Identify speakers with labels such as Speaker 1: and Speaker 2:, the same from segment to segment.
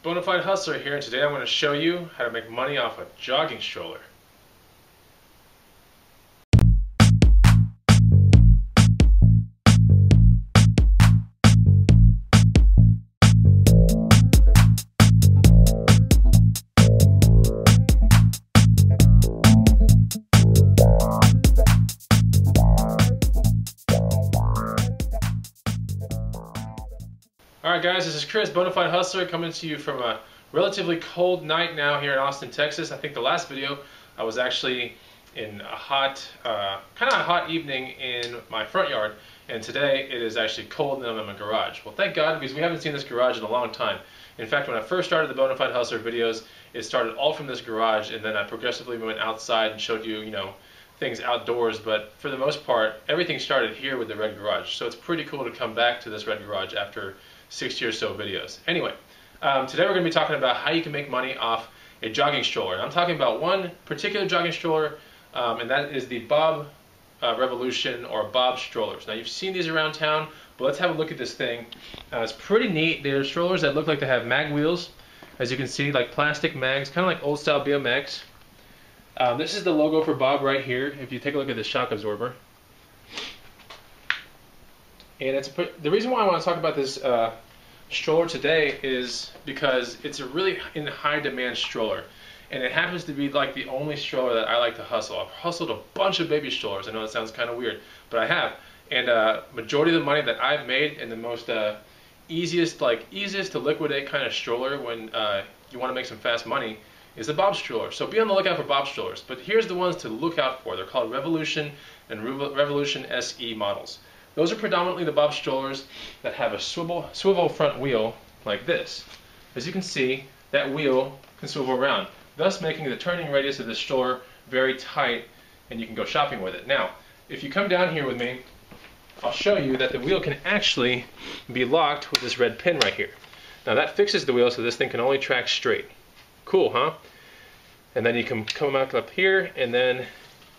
Speaker 1: Bonafide Hustler here, and today I'm going to show you how to make money off a jogging stroller. Alright guys, this is Chris, Bonafide Hustler, coming to you from a relatively cold night now here in Austin, Texas. I think the last video I was actually in a hot, kind of a hot evening in my front yard, and today it is actually cold and I'm in my garage. Well, thank God, because we haven't seen this garage in a long time. In fact, when I first started the Bonafide Hustler videos, it started all from this garage, and then I progressively went outside and showed you, things outdoors, but for the most part, everything started here with the red garage. So it's pretty cool to come back to this red garage after 60 or so videos. Anyway, today we're going to be talking about how you can make money off a jogging stroller. And I'm talking about one particular jogging stroller, and that is the Bob Revolution or Bob Strollers. Now you've seen these around town, but let's have a look at this thing. It's pretty neat. They're strollers that look like they have mag wheels, as you can see, like plastic mags, kind of like old style BMX. This is the logo for Bob right here, if you take a look at the shock absorber. And the reason why I want to talk about this stroller today is because it's a really in high demand stroller, and it happens to be like the only stroller that I like to hustle. I've hustled a bunch of baby strollers. I know it sounds kind of weird, but I have. And majority of the money that I've made in the most easiest to liquidate kind of stroller when you want to make some fast money is the Bob stroller. So be on the lookout for Bob strollers. But here's the ones to look out for. They're called Revolution and Revolution SE models. Those are predominantly the Bob strollers that have a swivel front wheel like this. As you can see, that wheel can swivel around, thus making the turning radius of this stroller very tight, and you can go shopping with it. Now, if you come down here with me, I'll show you that the wheel can actually be locked with this red pin right here. Now that fixes the wheel so this thing can only track straight. Cool, huh? And then you can come up here, and then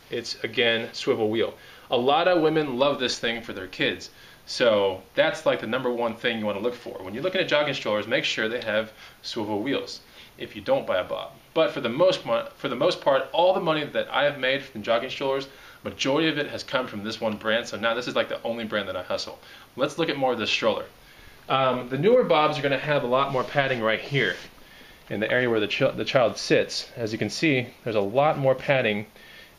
Speaker 1: it's again swivel wheel. A lot of women love this thing for their kids, so that's like the #1 thing you want to look for. When you're looking at jogging strollers, make sure they have swivel wheels if you don't buy a Bob. But for the most part, all the money that I have made from jogging strollers, majority of it has come from this one brand, so now this is like the only brand that I hustle. Let's look at more of this stroller. The newer Bobs are going to have a lot more padding right here in the area where the child sits. As you can see, there's a lot more padding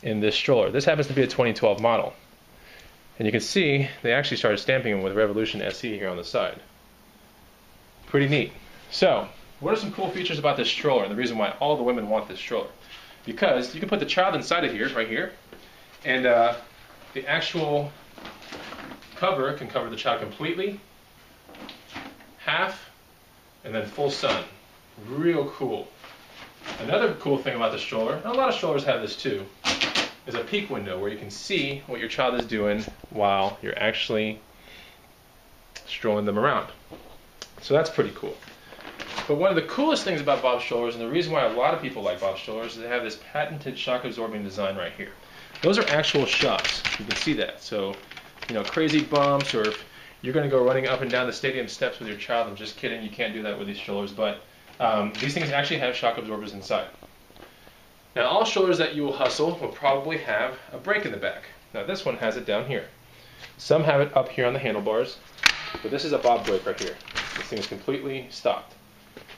Speaker 1: in this stroller. This happens to be a 2012 model. And you can see they actually started stamping them with Revolution SE here on the side. Pretty neat. So, what are some cool features about this stroller, and the reason why all the women want this stroller? Because you can put the child inside of here, right here, and the actual cover can cover the child completely, half, and then full sun. Real cool. Another cool thing about the stroller, and a lot of strollers have this too, is a peek window where you can see what your child is doing while you're actually strolling them around. So that's pretty cool. But one of the coolest things about Bob strollers, and the reason why a lot of people like Bob strollers, is they have this patented shock absorbing design right here. Those are actual shocks. You can see that. So, crazy bumps, or if you're going to go running up and down the stadium steps with your child, I'm just kidding, you can't do that with these strollers, but these things actually have shock absorbers inside. Now, all strollers that you will hustle will probably have a brake in the back. Now, this one has it down here. Some have it up here on the handlebars, but this is a Bob brake right here. This thing is completely stopped.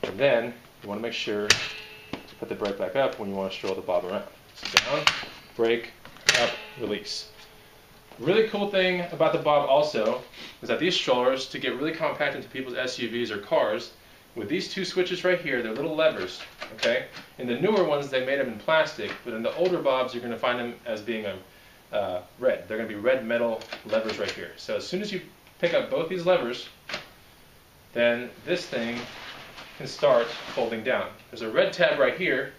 Speaker 1: And then you want to make sure to put the brake back up when you want to stroll the Bob around. So down, brake, up, release. Really cool thing about the Bob also is that these strollers, to get really compact into people's SUVs or cars, with these two switches right here, they're little levers, okay? In the newer ones, they made them in plastic, but in the older Bobs, you're going to find them as being red. They're going to be red metal levers right here. So as soon as you pick up both these levers, then this thing can start folding down. There's a red tab right here.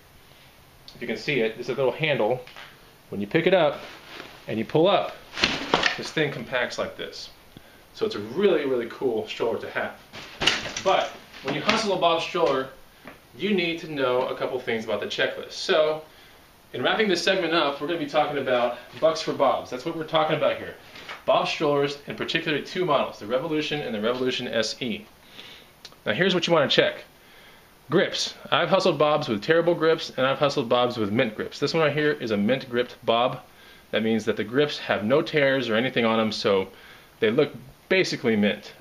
Speaker 1: If you can see it, there's a little handle. When you pick it up and you pull up, this thing compacts like this. So it's a really, really cool stroller to have. But when you hustle a Bob stroller, you need to know a couple things about the checklist. So, in wrapping this segment up, we're going to be talking about bucks for Bobs. That's what we're talking about here. Bob strollers, and particularly two models, the Revolution and the Revolution SE. Now here's what you want to check. Grips. I've hustled bobs with terrible grips, and I've hustled bobs with mint grips. This one right here is a mint gripped bob. That means that the grips have no tears or anything on them, so they look basically mint.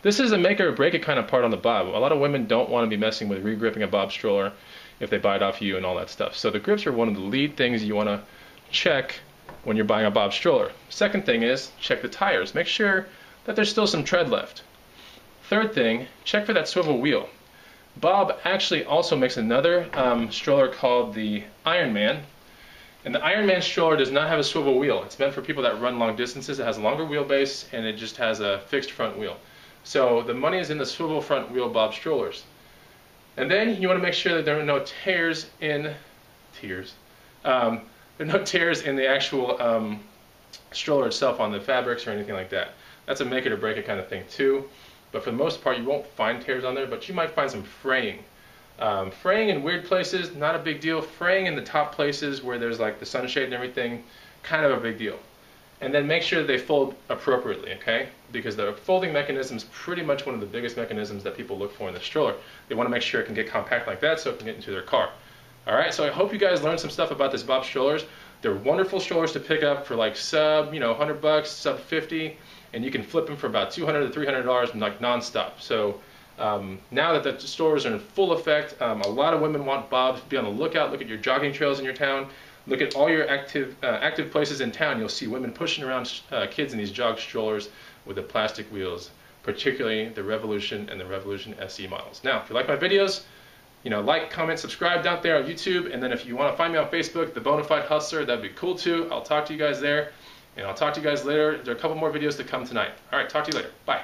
Speaker 1: This is a make it or break it kind of part on the bob. A lot of women don't want to be messing with regripping a bob stroller if they buy it off you and all that stuff. So the grips are one of the lead things you want to check when you're buying a bob stroller. Second thing is check the tires. Make sure that there's still some tread left. Third thing, check for that swivel wheel. Bob actually also makes another stroller called the Ironman. And the Ironman stroller does not have a swivel wheel. It's meant for people that run long distances. It has a longer wheelbase and it just has a fixed front wheel. So the money is in the swivel front wheel bob strollers. And then you want to make sure that there are no tears in there are no tears in the actual stroller itself on the fabrics or anything like that. That's a make it or break it kind of thing too. But for the most part, you won't find tears on there, but you might find some fraying. Fraying in weird places, not a big deal. Fraying in the top places where there's like the sunshade and everything, kind of a big deal. And then make sure that they fold appropriately, okay? Because the folding mechanism is pretty much one of the biggest mechanisms that people look for in the stroller. They want to make sure it can get compact like that so it can get into their car. All right, so I hope you guys learned some stuff about this bob strollers. They're wonderful strollers to pick up for like sub, $100, sub 50, and you can flip them for about $200 to $300 like non-stop. So now that the strollers are in full effect, a lot of women want bobs. Be on the lookout. Look at your jogging trails in your town. Look at all your active places in town. You'll see women pushing around kids in these jog strollers with the plastic wheels, particularly the Revolution and the Revolution SE models. Now, if you like my videos, like, comment, subscribe down there on YouTube, and then if you want to find me on Facebook, the Bonafide Hustler, that'd be cool too. I'll talk to you guys there, and I'll talk to you guys later. There are a couple more videos to come tonight. All right, talk to you later. Bye.